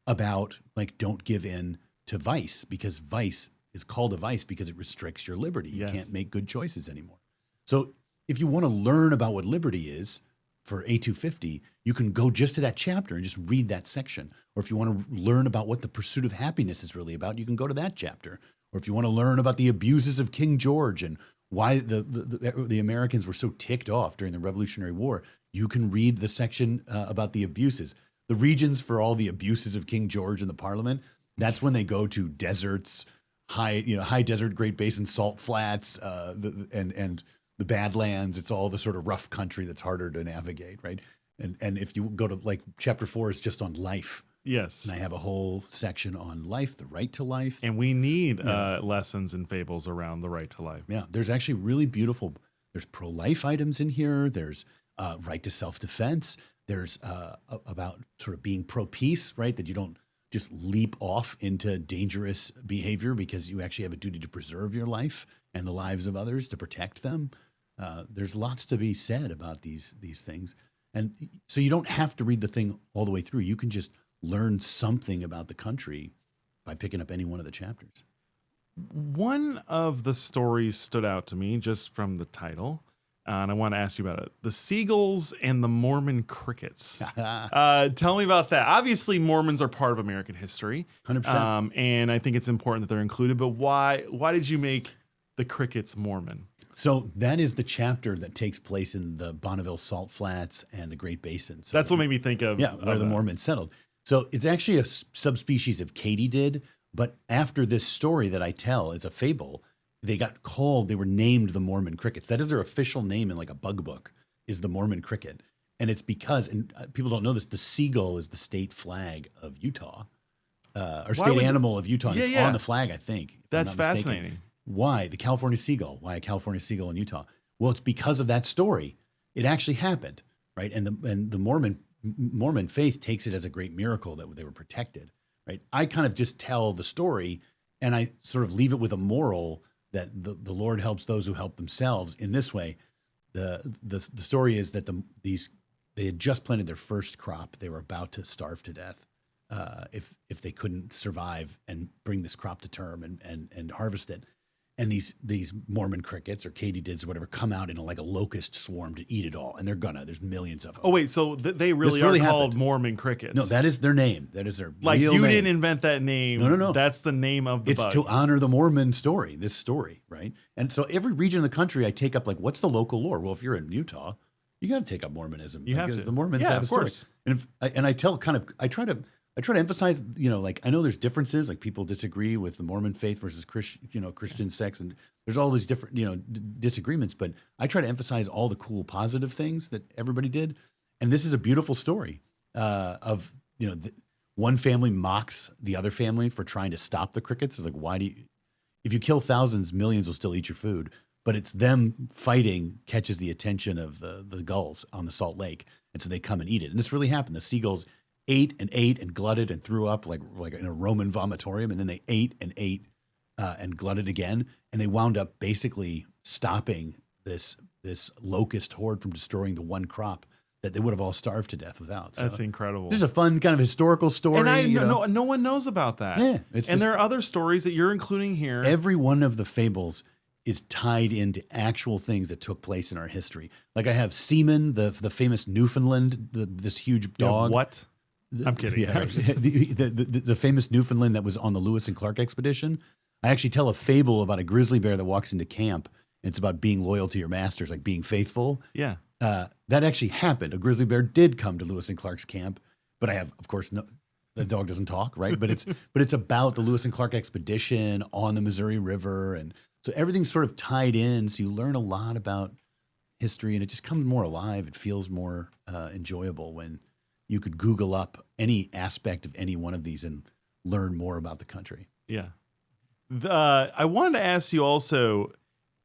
Speaker 2: about, like, don't give in to vice, because vice is called a vice because it restricts your liberty. You can't make good choices anymore. So if you want to learn about what liberty is for A250, you can go just to that chapter and just read that section. Or if you want to learn about what the pursuit of happiness is really about, you can go to that chapter. Or if you want to learn about the abuses of King George and why the Americans were so ticked off during the Revolutionary War, you can read the section about the abuses. The regions for all the abuses of King George in the Parliament, that's when they go to deserts, high desert, Great Basin, salt flats, and the Badlands. It's all the sort of rough country that's harder to navigate, right? And if you go to, like, chapter 4 is just on life.
Speaker 1: Yes.
Speaker 2: And I have a whole section on life, the right to life.
Speaker 1: And we need lessons and fables around the right to life.
Speaker 2: Yeah. There's actually really beautiful, there's pro-life items in here. There's right to self-defense. There's about sort of being pro-peace, right? That you don't just leap off into dangerous behavior because you actually have a duty to preserve your life and the lives of others, to protect them. There's lots to be said about these things. And so you don't have to read the thing all the way through. You can just learn something about the country by picking up any one of the chapters.
Speaker 1: One of the stories stood out to me just from the title, and I want to ask you about it. The Seagulls and the Mormon Crickets. Tell me about that. Obviously, Mormons are part of American history.
Speaker 2: 100%.
Speaker 1: And I think it's important that they're included, but why did you make the Crickets Mormon?
Speaker 2: So that is the chapter that takes place in the Bonneville Salt Flats and the Great Basin. So
Speaker 1: That's what made me think of
Speaker 2: where the Mormons settled. So it's actually a subspecies of katydid, but after this story that I tell is a fable, they were named the Mormon Crickets. That is their official name in like a bug book, is the Mormon Cricket. And it's because, and people don't know this, the seagull is the state flag of Utah, or state animal of Utah. And it's on the flag, I think.
Speaker 1: That's fascinating.
Speaker 2: Why? The California seagull. Why a California seagull in Utah? Well, it's because of that story. It actually happened, right? And the Mormon faith takes it as a great miracle that they were protected, right? I kind of just tell the story, and I sort of leave it with a moral that the Lord helps those who help themselves. In this way, the story is that they had just planted their first crop. They were about to starve to death if they couldn't survive and bring this crop to term and harvest it. And these Mormon crickets or katydids or whatever come out in like a locust swarm to eat it all. And there's millions of them.
Speaker 1: Oh, wait, so they really are called Mormon crickets?
Speaker 2: No, that is their name. That is their
Speaker 1: like
Speaker 2: real
Speaker 1: you
Speaker 2: name.
Speaker 1: didn't invent that name.
Speaker 2: No.
Speaker 1: That's the name of the bug.
Speaker 2: It's to honor the Mormon story, this story, right? And so every region of the country I take up, like, what's the local lore? Well, if you're in Utah, you got to take up Mormonism.
Speaker 1: You have to.
Speaker 2: The Mormons have a story. And I try to emphasize, like, I know there's differences, like people disagree with the Mormon faith versus Christian sects, and there's all these different, disagreements, but I try to emphasize all the cool, positive things that everybody did. And this is a beautiful story of, one family mocks the other family for trying to stop the crickets. It's like, if you kill thousands, millions will still eat your food, but it's them fighting catches the attention of the gulls on the Salt Lake. And so they come and eat it. And this really happened. The seagulls ate and glutted and threw up like in a Roman vomitorium. And then they ate and glutted again. And they wound up basically stopping this locust horde from destroying the one crop that they would have all starved to death without. So
Speaker 1: that's incredible.
Speaker 2: This is a fun kind of historical story.
Speaker 1: And no one knows about that.
Speaker 2: Yeah,
Speaker 1: there are other stories that you're including here.
Speaker 2: Every one of the fables is tied into actual things that took place in our history. Like I have Seaman, the famous Newfoundland, this huge dog.
Speaker 1: What? I'm kidding.
Speaker 2: Yeah, right. the famous Newfoundland that was on the Lewis and Clark expedition. I actually tell a fable about a grizzly bear that walks into camp. And it's about being loyal to your masters, like being faithful.
Speaker 1: Yeah.
Speaker 2: That actually happened. A grizzly bear did come to Lewis and Clark's camp, but I have, of course, the dog doesn't talk, right? But it's about the Lewis and Clark expedition on the Missouri River, and so everything's sort of tied in. So you learn a lot about history, and it just comes more alive. It feels more enjoyable when you could Google up any aspect of any one of these and learn more about the country.
Speaker 1: Yeah. I wanted to ask you also,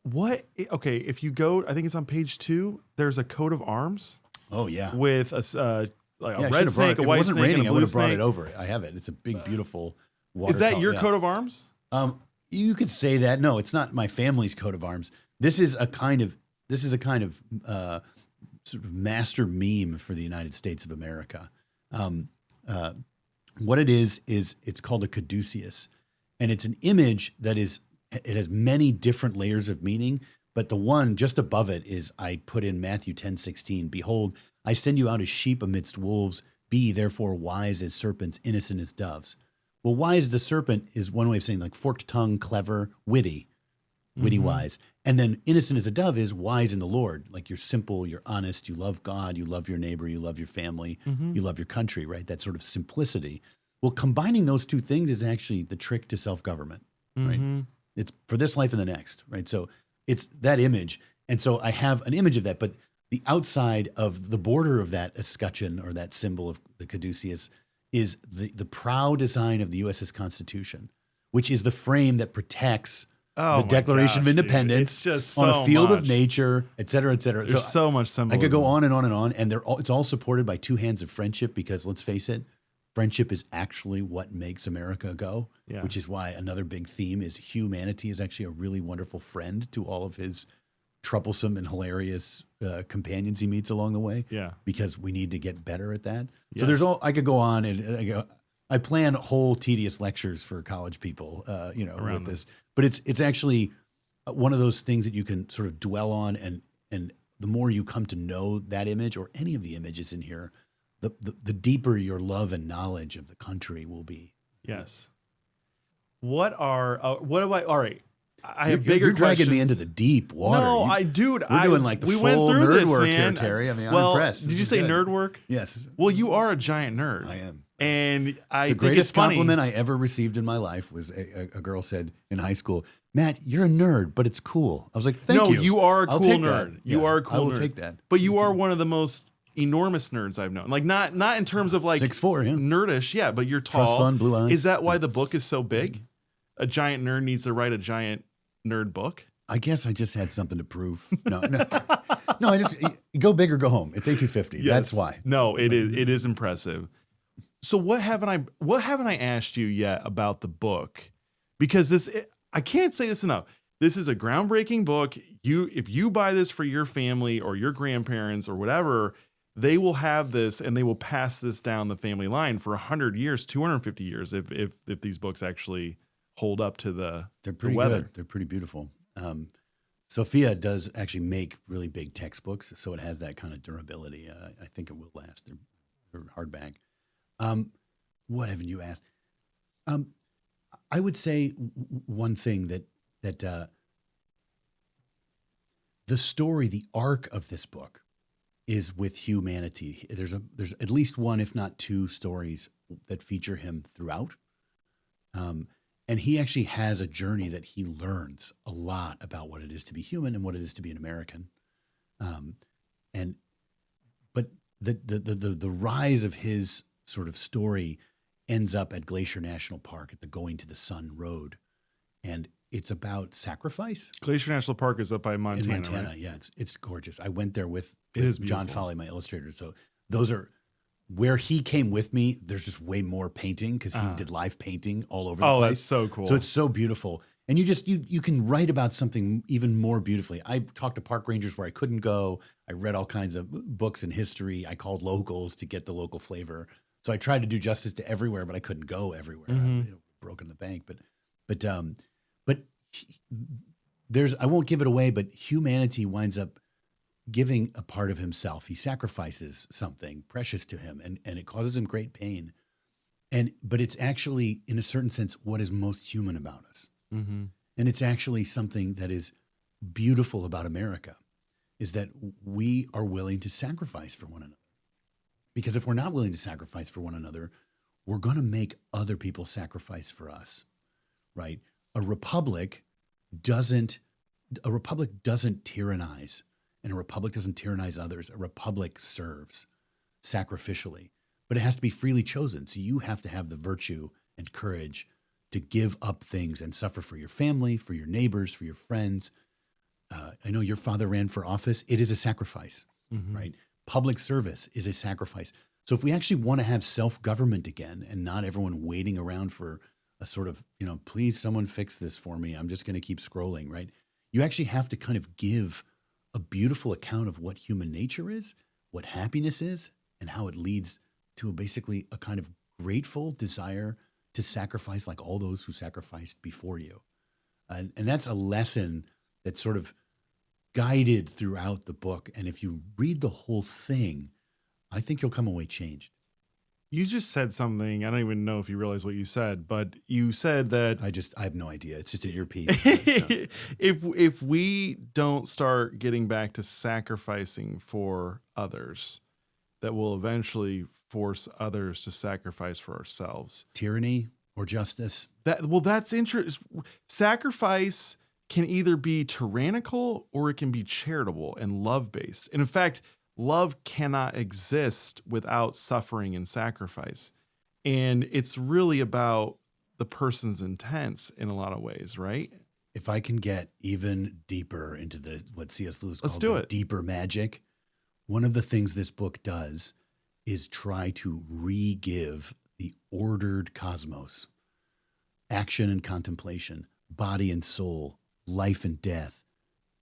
Speaker 1: if you go, I think it's on page 2, there's a coat of arms.
Speaker 2: Oh, yeah.
Speaker 1: With a red snake, a white snake, and a blue snake. If it wasn't raining, I would have brought
Speaker 2: it over. I have it. It's a big, beautiful water.
Speaker 1: Is that your coat of arms?
Speaker 2: You could say that. No, it's not my family's coat of arms. This is a kind of sort of master meme for the United States of America. What it is it's called a caduceus, and it's an image that it has many different layers of meaning. But the one just above it is I put in Matthew 10:16. Behold, I send you out as sheep amidst wolves. Be ye therefore wise as serpents, innocent as doves. Well, wise as a serpent is one way of saying like forked tongue, clever, witty wise. And then innocent as a dove is wise in the Lord. Like you're simple, you're honest, you love God, you love your neighbor, you love your family, you love your country, right? That sort of simplicity. Well, combining those two things is actually the trick to self-government, right? It's for this life and the next, right? So it's that image. And so I have an image of that, but the outside of the border of that escutcheon or that symbol of the caduceus is the proud design of the USS Constitution, which is the frame that protects
Speaker 1: Oh
Speaker 2: the
Speaker 1: my
Speaker 2: Declaration
Speaker 1: gosh,
Speaker 2: of
Speaker 1: dude.
Speaker 2: Independence
Speaker 1: It's just
Speaker 2: on
Speaker 1: so
Speaker 2: a field
Speaker 1: much.
Speaker 2: of nature, et cetera, et cetera.
Speaker 1: There's so much
Speaker 2: I
Speaker 1: symbolism.
Speaker 2: could go on and on and on, and it's all supported by two hands of friendship because let's face it, friendship is actually what makes America go,
Speaker 1: Yeah.
Speaker 2: which is why another big theme is humanity is actually a really wonderful friend to all of his troublesome and hilarious companions he meets along the way.
Speaker 1: Yeah.
Speaker 2: Because we need to get better at that.
Speaker 1: Yes.
Speaker 2: So there's I could go on and I plan whole tedious lectures for college people,
Speaker 1: Around
Speaker 2: with this, but it's actually one of those things that you can sort of dwell on, and the more you come to know that image or any of the images in here, the deeper your love and knowledge of the country will be.
Speaker 1: Yes. What do I? All right. I have
Speaker 2: You're
Speaker 1: bigger
Speaker 2: dragging me
Speaker 1: questions.
Speaker 2: into the deep water.
Speaker 1: No,
Speaker 2: We're doing like the
Speaker 1: we
Speaker 2: full
Speaker 1: went through
Speaker 2: nerd
Speaker 1: this,
Speaker 2: work
Speaker 1: man.
Speaker 2: here, Terry. I mean, I'm
Speaker 1: well,
Speaker 2: impressed.
Speaker 1: Did
Speaker 2: This
Speaker 1: you
Speaker 2: is
Speaker 1: say
Speaker 2: good.
Speaker 1: nerd work?
Speaker 2: Yes.
Speaker 1: Well, you are a giant nerd.
Speaker 2: I am.
Speaker 1: And I
Speaker 2: The
Speaker 1: think
Speaker 2: greatest
Speaker 1: it's funny.
Speaker 2: compliment I ever received in my life was a girl said in high school, "Matt, you're a nerd, but it's cool." I was like, "Thank you."
Speaker 1: No, you are a
Speaker 2: I'll
Speaker 1: cool
Speaker 2: take
Speaker 1: nerd.
Speaker 2: that.
Speaker 1: You
Speaker 2: Yeah,
Speaker 1: are a cool
Speaker 2: I will
Speaker 1: nerd.
Speaker 2: take that.
Speaker 1: But you are one of the most enormous nerds I've known. Like not in terms of like
Speaker 2: 6'4", yeah.
Speaker 1: nerdish, yeah, but you're tall.
Speaker 2: Trust fund, blue eyes.
Speaker 1: Is that why the book is so big? A giant nerd needs to write a giant nerd book?
Speaker 2: I guess I just had something to prove. No. I just go big or go home. It's A250.
Speaker 1: Yes.
Speaker 2: That's why.
Speaker 1: No, it is impressive. So what haven't I asked you yet about the book? Because I can't say this enough. This is a groundbreaking book. If you buy this for your family or your grandparents or whatever, they will have this and they will pass this down the family line for 100 years, 250 years if these books actually hold up to the weather.
Speaker 2: Good. They're pretty beautiful. Sophia does actually make really big textbooks, so it has that kind of durability. I think it will last. They're hardback. What haven't you asked? I would say one thing that the story, the arc of this book is with humanity. There's at least one, if not two, stories that feature him throughout. And he actually has a journey that he learns a lot about what it is to be human and what it is to be an American. But the rise of his sort of story ends up at Glacier National Park at the Going to the Sun Road. And it's about sacrifice.
Speaker 1: Glacier National Park is up by Montana.
Speaker 2: In Montana,
Speaker 1: right?
Speaker 2: yeah. It's gorgeous. I went there with
Speaker 1: is
Speaker 2: John
Speaker 1: beautiful.
Speaker 2: Foley, my illustrator. So those are where he came with me. There's just way more painting because he did live painting all over the
Speaker 1: Oh,
Speaker 2: place.
Speaker 1: that's so cool.
Speaker 2: So it's so beautiful. And you can write about something even more beautifully. I talked to park rangers where I couldn't go. I read all kinds of books in history. I called locals to get the local flavor. So I tried to do justice to everywhere, but I couldn't go everywhere. I broke in the bank. But there's, I won't give it away, but humanity winds up giving a part of himself. He sacrifices something precious to him, and it causes him great pain. But it's actually, in a certain sense, what is most human about us.
Speaker 1: Mm-hmm.
Speaker 2: And it's actually something that is beautiful about America, is that we are willing to sacrifice for one another. Because if we're not willing to sacrifice for one another, we're going to make other people sacrifice for us, right? A republic doesn't tyrannize, and a republic doesn't tyrannize others. A republic serves sacrificially, but it has to be freely chosen. So you have to have the virtue and courage to give up things and suffer for your family, for your neighbors, for your friends. I know your father ran for office. It is a sacrifice, right? Public service is a sacrifice. So if we actually want to have self-government again and not everyone waiting around for a sort of, please someone fix this for me, I'm just going to keep scrolling, right? You actually have to kind of give a beautiful account of what human nature is, what happiness is, and how it leads to basically a kind of grateful desire to sacrifice like all those who sacrificed before you. And that's a lesson that's sort of guided throughout the book. And if you read the whole thing, I think you'll come away changed.
Speaker 1: You just said something. I don't even know if you realize what you said, but you said that
Speaker 2: I have no idea. It's just an earpiece.
Speaker 1: if we don't start getting back to sacrificing for others, that will eventually force others to sacrifice for ourselves.
Speaker 2: Tyranny or justice.
Speaker 1: That's interesting. Sacrifice can either be tyrannical or it can be charitable and love-based. And in fact, love cannot exist without suffering and sacrifice. And it's really about the person's intents in a lot of ways, right?
Speaker 2: if I can get even deeper into what C.S. Lewis
Speaker 1: Let's
Speaker 2: called
Speaker 1: do
Speaker 2: the
Speaker 1: it.
Speaker 2: deeper magic, one of the things this book does is try to re-give the ordered cosmos, action and contemplation, body and soul, life and death,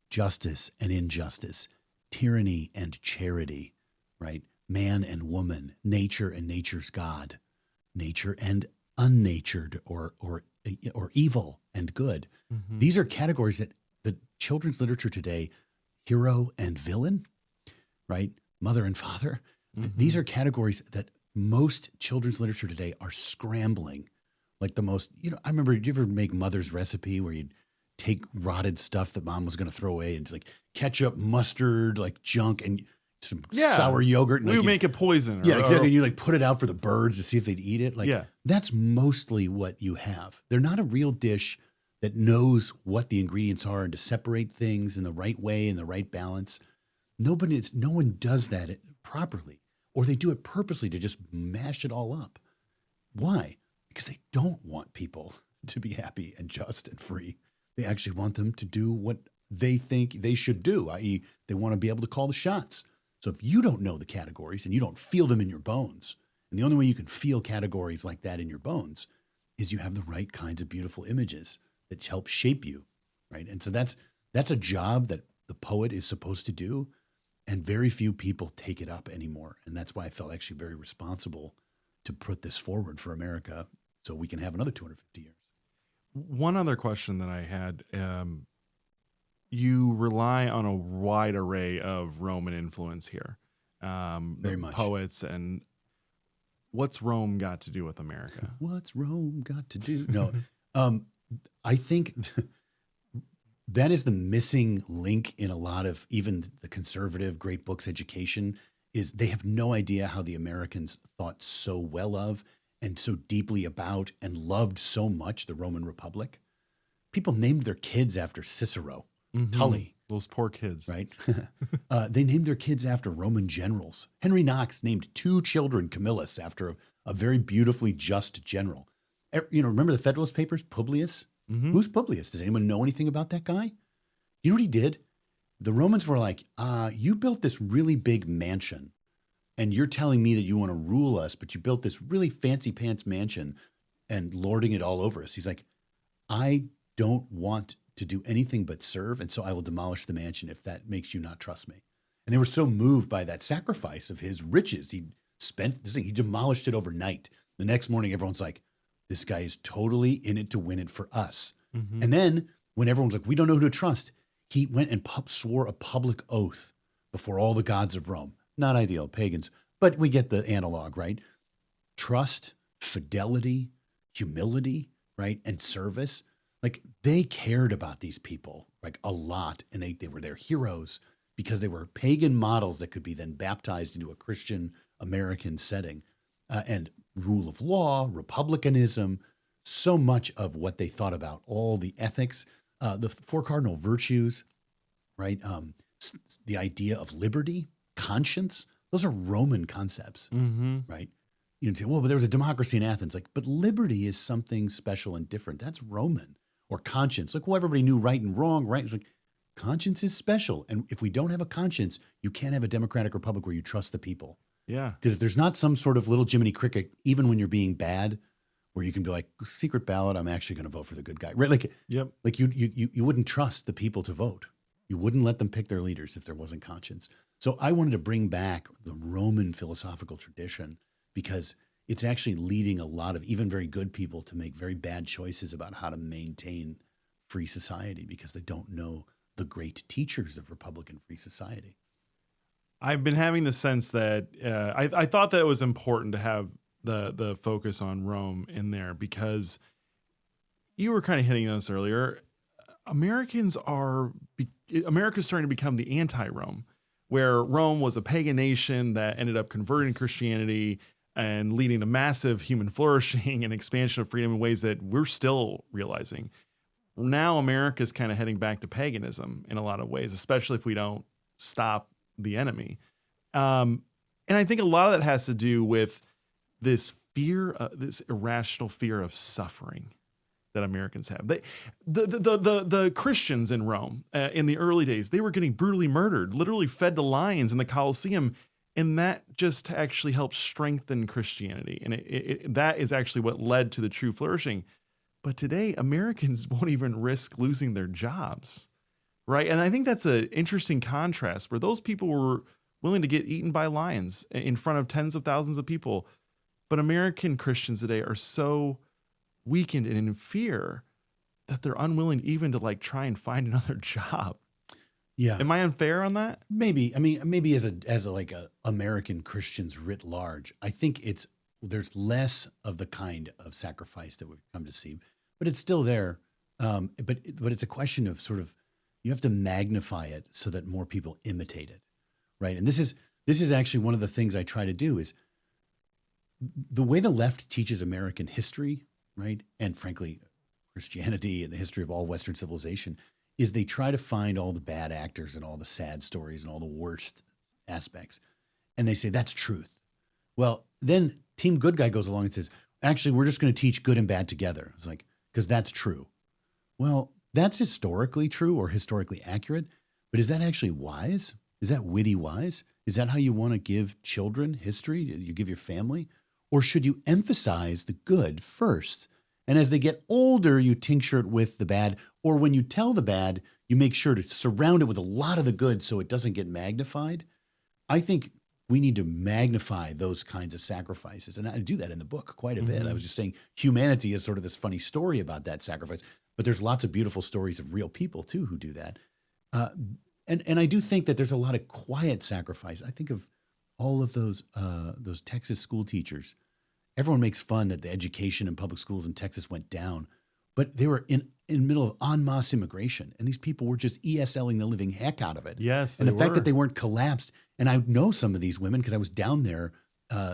Speaker 2: justice and injustice, tyranny and charity, right? Man and woman, nature and nature's God, nature and unnatured or evil and good.
Speaker 1: Mm-hmm.
Speaker 2: These are categories that the children's literature today, hero and villain, right? Mother and father.
Speaker 1: Mm-hmm.
Speaker 2: These are categories that most children's literature today are scrambling. Like the most, I remember, did you ever make Mother's Recipe where you'd take rotted stuff that mom was going to throw away and like ketchup, mustard, like junk, and some sour yogurt. And
Speaker 1: we would make it poison.
Speaker 2: Yeah, exactly. And you like put it out for the birds to see if they'd eat it. Like that's mostly what you have. They're not a real dish that knows what the ingredients are and to separate things in the right way and the right balance. No one does that properly, or they do it purposely to just mash it all up. Why? Because they don't want people to be happy and just and free. They actually want them to do what they think they should do, i.e. they want to be able to call the shots. So if you don't know the categories and you don't feel them in your bones, and the only way you can feel categories like that in your bones is you have the right kinds of beautiful images that help shape you, right? And so that's a job that the poet is supposed to do, and very few people take it up anymore. And that's why I felt actually very responsible to put this forward for America so we can have another 250 years.
Speaker 1: One other question that I had, you rely on a wide array of Roman influence here.
Speaker 2: Very much.
Speaker 1: Poets, and what's Rome got to do with America?
Speaker 2: What's Rome got to do? No, I think that is the missing link in a lot of even the conservative great books education is they have no idea how the Americans thought so well of and so deeply about and loved so much the Roman Republic. People named their kids after Cicero, Tully.
Speaker 1: Those poor kids.
Speaker 2: Right? They named their kids after Roman generals. Henry Knox named 2 children Camillus after a very beautifully just general. Remember the Federalist Papers, Publius?
Speaker 1: Mm-hmm.
Speaker 2: Who's Publius? Does anyone know anything about that guy? You know what he did? The Romans were like, you built this really big mansion, and you're telling me that you want to rule us, but you built this really fancy pants mansion and lording it all over us. He's like, I don't want to do anything but serve, and so I will demolish the mansion if that makes you not trust me. And they were so moved by that sacrifice of his riches. He spent this thing, he demolished it overnight. The next morning, everyone's like, this guy is totally in it to win it for us.
Speaker 1: Mm-hmm.
Speaker 2: And then when everyone's like, we don't know who to trust, he went and swore a public oath before all the gods of Rome. Not ideal, pagans, but we get the analog, right? Trust, fidelity, humility, right? And service. Like they cared about these people like a lot, and they were their heroes because they were pagan models that could be then baptized into a Christian American setting. And rule of law, republicanism, so much of what they thought about, all the ethics, the 4 cardinal virtues, right? The idea of liberty, conscience, those are Roman concepts, right? You can say, well, but there was a democracy in Athens. Like, but liberty is something special and different. That's Roman. Or conscience. Like, well, everybody knew right and wrong, right? It's like, conscience is special. And if we don't have a conscience, you can't have a democratic republic where you trust the people.
Speaker 1: Yeah.
Speaker 2: Because if there's not some sort of little Jiminy Cricket, even when you're being bad, where you can be like, secret ballot, I'm actually going to vote for the good guy. Right? Like, like you wouldn't trust the people to vote. You wouldn't let them pick their leaders if there wasn't conscience. So I wanted to bring back the Roman philosophical tradition because it's actually leading a lot of even very good people to make very bad choices about how to maintain free society because they don't know the great teachers of Republican free society.
Speaker 1: I've been having the sense that I thought that it was important to have the focus on Rome in there because you were kind of hitting on this earlier. America's starting to become the anti-Rome, where Rome was a pagan nation that ended up converting Christianity and leading to massive human flourishing and expansion of freedom in ways that we're still realizing. Now America's kind of heading back to paganism in a lot of ways, especially if we don't stop the enemy. And I think a lot of that has to do with this fear, this irrational fear of suffering that Americans have. The Christians in Rome in the early days, they were getting brutally murdered, literally fed to lions in the Colosseum. And that just actually helped strengthen Christianity. And that is actually what led to the true flourishing. But today, Americans won't even risk losing their jobs, right? And I think that's an interesting contrast where those people were willing to get eaten by lions in front of tens of thousands of people. But American Christians today are so weakened and in fear that they're unwilling even to like try and find another job.
Speaker 2: Yeah.
Speaker 1: Am I unfair on that?
Speaker 2: Maybe. I mean, maybe as a American Christians writ large, I think there's less of the kind of sacrifice that we've come to see, but it's still there. But it's a question of sort of, you have to magnify it so that more people imitate it, right? And this is actually one of the things I try to do is the way the left teaches American history, right? And frankly, Christianity and the history of all Western civilization is they try to find all the bad actors and all the sad stories and all the worst aspects. And they say, that's truth. Well, then Team Good Guy goes along and says, actually, we're just going to teach good and bad together. It's like, because that's true. Well, that's historically true or historically accurate, but is that actually wise? Is that witty wise? Is that how you want to give children history? You give your family? Or should you emphasize the good first? And as they get older, you tincture it with the bad. Or when you tell the bad, you make sure to surround it with a lot of the good so it doesn't get magnified. I think we need to magnify those kinds of sacrifices. And I do that in the book quite a bit. I was just saying humanity is sort of this funny story about that sacrifice. But there's lots of beautiful stories of real people, too, who do that. And I do think that there's a lot of quiet sacrifice. I think of all of those Texas school teachers. Everyone makes fun that the education in public schools in Texas went down, but they were in the middle of en masse immigration, and these people were just ESLing the living heck out of it.
Speaker 1: Yes,
Speaker 2: and the fact that they weren't collapsed, and I know some of these women because I was down there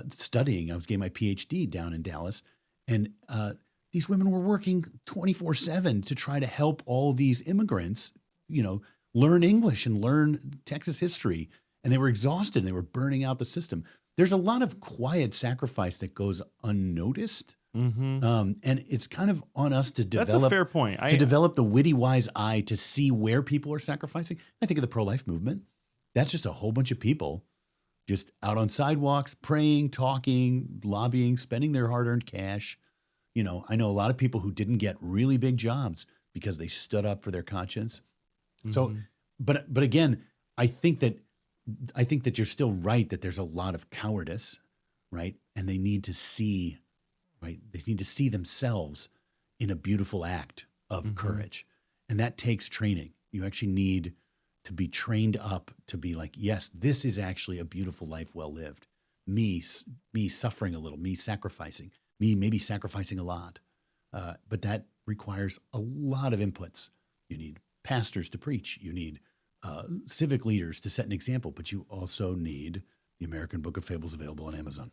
Speaker 2: studying. I was getting my PhD down in Dallas, and these women were working 24/7 to try to help all these immigrants, learn English and learn Texas history, and they were exhausted. And they were burning out the system. There's a lot of quiet sacrifice that goes unnoticed. And it's kind of on us to develop. That's
Speaker 1: a fair point.
Speaker 2: To develop the witty, wise eye to see where people are sacrificing. I think of the pro-life movement. That's just a whole bunch of people just out on sidewalks, praying, talking, lobbying, spending their hard-earned cash. I know a lot of people who didn't get really big jobs because they stood up for their conscience. So, but again, I think that you're still right that there's a lot of cowardice, right? And they need to see, right? They need to see themselves in a beautiful act of courage. And that takes training. You actually need to be trained up to be like, yes, this is actually a beautiful life well lived. Me suffering a little, me sacrificing, me maybe sacrificing a lot. But that requires a lot of inputs. You need pastors to preach. You need civic leaders to set an example, but you also need the American Book of Fables available on Amazon.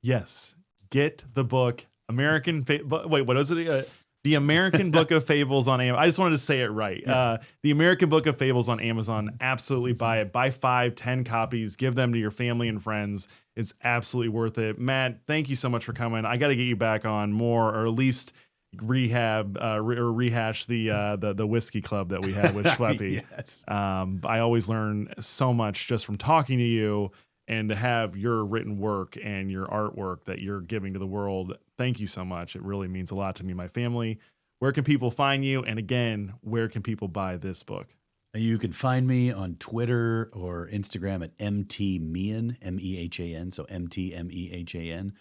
Speaker 1: Yes. Get the book, wait, what is it? The American Book of Fables on Amazon. I just wanted to say it right.
Speaker 2: Yeah.
Speaker 1: The American Book of Fables on Amazon. Absolutely buy it. Buy 5, 10 copies. Give them to your family and friends. It's absolutely worth it. Matt, thank you so much for coming. I got to get you back on more, or at least rehash the whiskey club that we had with Schleppy.
Speaker 2: Yes.
Speaker 1: I always learn so much just from talking to you, and to have your written work and your artwork that you're giving to the world. Thank you so much. It really means a lot to me and my family. Where can people find you? And again, where can people buy this book?
Speaker 2: You can find me on Twitter or Instagram at MTMehan, M-E-H-A-N. So MTMEHAN.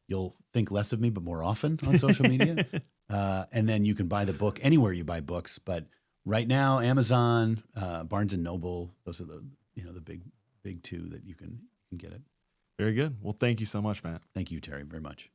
Speaker 2: You'll think less of me, but more often on social media. And then you can buy the book anywhere you buy books. But right now, Amazon, Barnes and Noble, those are the big two that you can get it.
Speaker 1: Very good. Well, thank you so much, Matt.
Speaker 2: Thank you, Terry, very much.